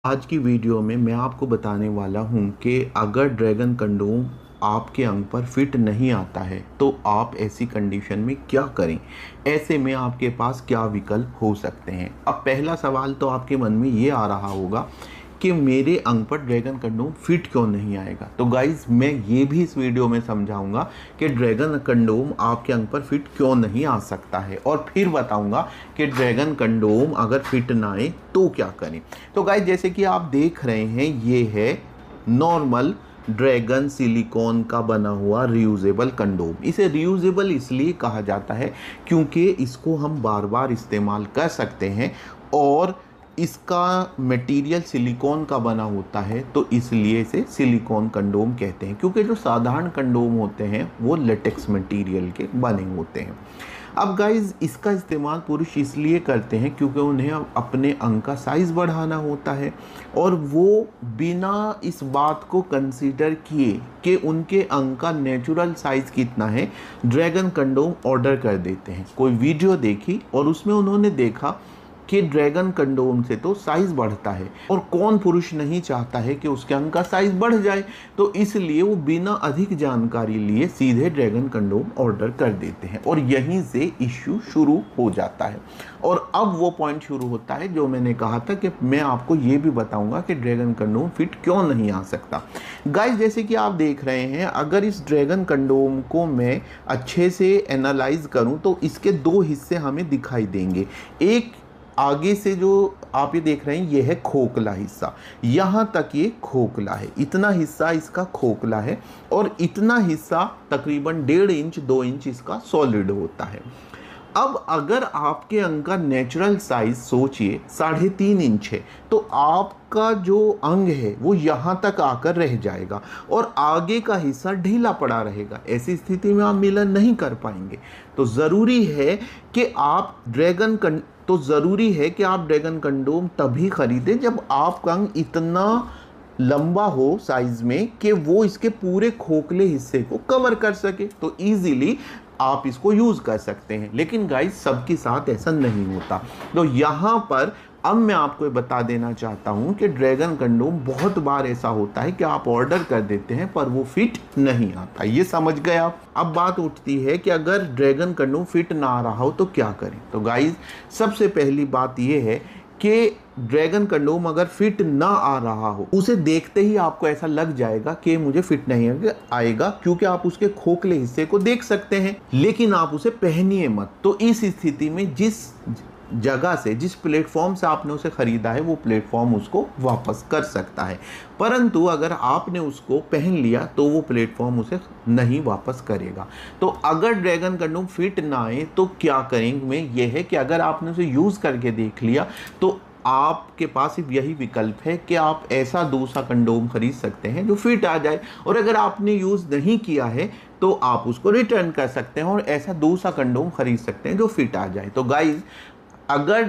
आज की वीडियो में मैं आपको बताने वाला हूं कि अगर ड्रैगन कंडोम आपके अंग पर फिट नहीं आता है तो आप ऐसी कंडीशन में क्या करें। ऐसे में आपके पास क्या विकल्प हो सकते हैं। अब पहला सवाल तो आपके मन में ये आ रहा होगा कि मेरे अंग पर ड्रैगन कंडोम फिट क्यों नहीं आएगा। तो गाइज मैं ये भी इस वीडियो में समझाऊंगा कि ड्रैगन कंडोम आपके अंग पर फिट क्यों नहीं आ सकता है, और फिर बताऊंगा कि ड्रैगन कंडोम अगर फिट ना आए तो क्या करें। तो गाइज जैसे कि आप देख रहे हैं, ये है नॉर्मल ड्रैगन सिलिकॉन का बना हुआ रियूजेबल कंडोम। इसे रियूजेबल इसलिए कहा जाता है क्योंकि इसको हम बार बार इस्तेमाल कर सकते हैं और इसका मटेरियल सिलिकॉन का बना होता है, तो इसलिए इसे सिलिकॉन कंडोम कहते हैं। क्योंकि जो साधारण कंडोम होते हैं वो लेटेक्स मटेरियल के बने होते हैं। अब गाइज इसका इस्तेमाल पुरुष इसलिए करते हैं क्योंकि उन्हें अपने अंग का साइज़ बढ़ाना होता है, और वो बिना इस बात को कंसीडर किए कि उनके अंग का नेचुरल साइज़ कितना है, ड्रैगन कंडोम ऑर्डर कर देते हैं। कोई वीडियो देखी और उसमें उन्होंने देखा कि ड्रैगन कंडोम से तो साइज़ बढ़ता है, और कौन पुरुष नहीं चाहता है कि उसके अंग का साइज़ बढ़ जाए। तो इसलिए वो बिना अधिक जानकारी लिए सीधे ड्रैगन कंडोम ऑर्डर कर देते हैं, और यहीं से इश्यू शुरू हो जाता है। और अब वो पॉइंट शुरू होता है जो मैंने कहा था कि मैं आपको ये भी बताऊंगा कि ड्रैगन कंडोम फिट क्यों नहीं आ सकता। गाइस जैसे कि आप देख रहे हैं, अगर इस ड्रैगन कंडोम को मैं अच्छे से एनालाइज करूं तो इसके दो हिस्से हमें दिखाई देंगे। एक आगे से जो आप ये देख रहे हैं, ये है खोखला हिस्सा। यहाँ तक ये खोखला है, इतना हिस्सा इसका खोखला है, और इतना हिस्सा तकरीबन 1.5 इंच 2 इंच इसका सॉलिड होता है। अब अगर आपके अंग का नेचुरल साइज सोचिए 3.5 इंच है, तो आपका जो अंग है वो यहाँ तक आकर रह जाएगा और आगे का हिस्सा ढीला पड़ा रहेगा। ऐसी स्थिति में आप मिलन नहीं कर पाएंगे। तो ज़रूरी है कि आप ड्रैगन कंडोम तभी खरीदें जब आपका अंग इतना लंबा हो साइज में कि वो इसके पूरे खोखले हिस्से को कवर कर सके, तो इजीली आप इसको यूज कर सकते हैं। लेकिन गाइस सबके साथ ऐसा नहीं होता। तो यहाँ पर अब मैं आपको बता देना चाहता हूँ कि ड्रैगन कंडोम बहुत बार ऐसा होता है कि आप ऑर्डर कर देते हैं पर वो फिट नहीं आता। ये समझ गए आप। अब बात उठती है कि अगर ड्रैगन कंडोम फिट ना आ रहा हो तो क्या करें। तो गाइस सबसे पहली बात ये है कि ड्रैगन कंडोम अगर फिट ना आ रहा हो, उसे देखते ही आपको ऐसा लग जाएगा कि मुझे फिट नहीं आएगा, क्योंकि आप उसके खोखले हिस्से को देख सकते हैं, लेकिन आप उसे पहनिए मत। तो इस स्थिति में जिस जगह से, जिस प्लेटफॉर्म से आपने उसे खरीदा है, वो प्लेटफॉर्म उसको वापस कर सकता है। परंतु अगर आपने उसको पहन लिया तो वो प्लेटफॉर्म उसे नहीं वापस करेगा। तो अगर ड्रैगन कंडोम फिट ना आए तो क्या करेंगे, ये है कि अगर आपने उसे यूज़ करके देख लिया तो आपके पास सिर्फ यही विकल्प है कि आप ऐसा दूसरा कंडोम खरीद सकते हैं जो फिट आ जाए, और अगर आपने यूज़ नहीं किया है तो आप उसको रिटर्न कर सकते हैं और ऐसा दूसरा कंडोम खरीद सकते हैं जो फिट आ जाए। तो गाइज अगर